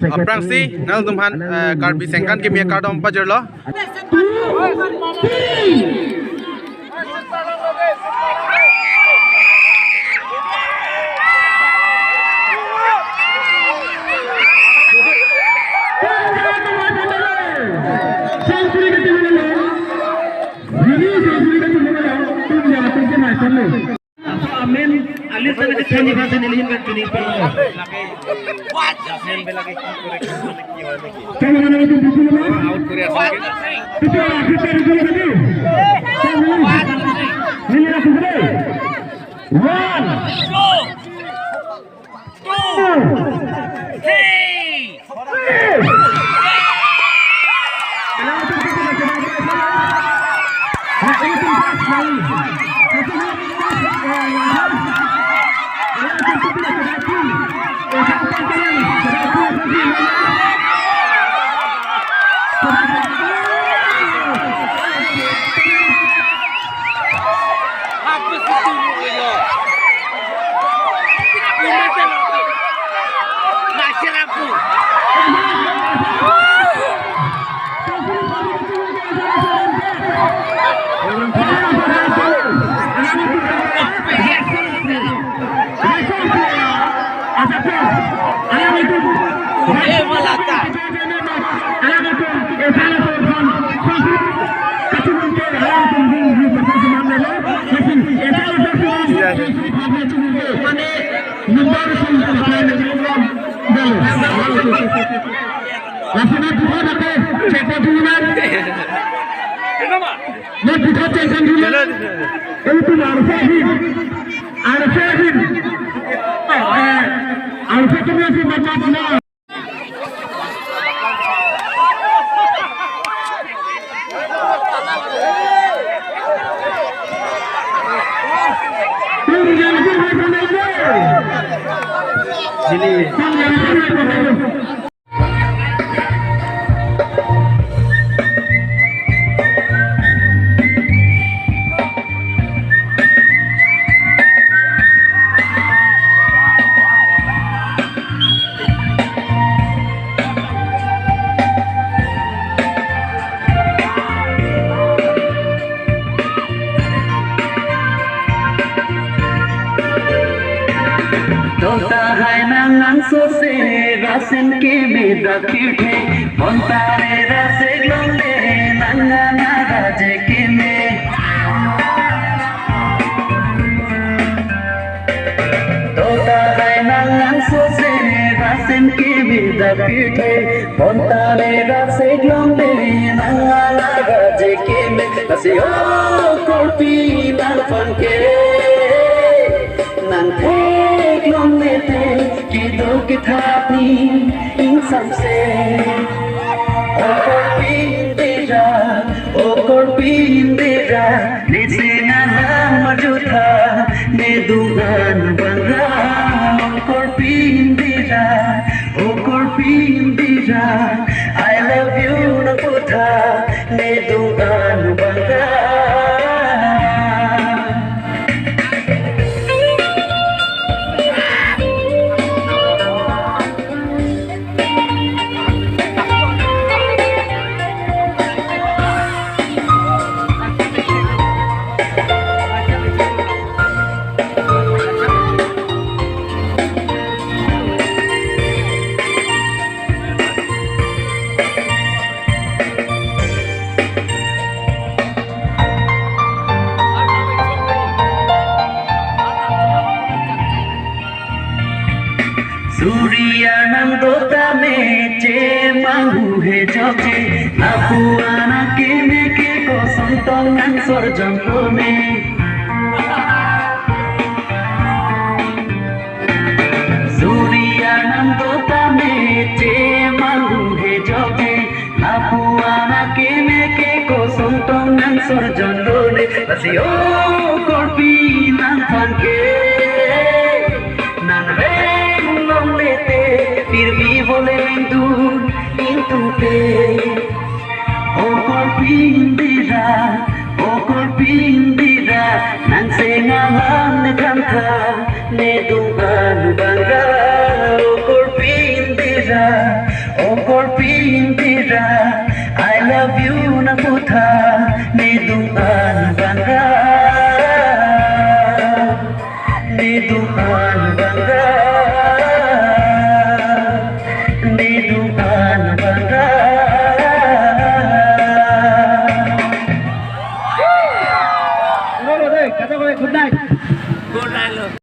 Aprangsi nal dumhan karbi sengkan kimi kardom pajerlo. Amin, alis na natin kanya kasi nilihin ka tinipin mo. What? Kaya nga naman yung bishmo mo? Out Korea sa akin. Kita rin natin. What? Hindi na sila. 1, 2, Rasen kimi dakite, montare rase glonde, nangana raje kimi. Tota hai nangan sose, rasen kimi dakite, montare rase glonde, nangana raje kimi. Nasi o korpi nan panke, nan tek glonde te. Kido kithapi insam se okor pindera nisena majutha ne dugan banga okor pindera I love you na putha ne dugan banga. Surya nandota meche mahu he joke apuana keme ke ko santongan sorjampone Surya nandota meche mahu he joke apuana keme ke ko santongan sorjampone Asio korpi nan panke nan फिर भी बोले इंतु पे o korpindira nang sengahan kanta ne dungan bangga o korpindira for being there. I love you na puta nidungan bangga nidungan bangga nidungan bangga. Good night.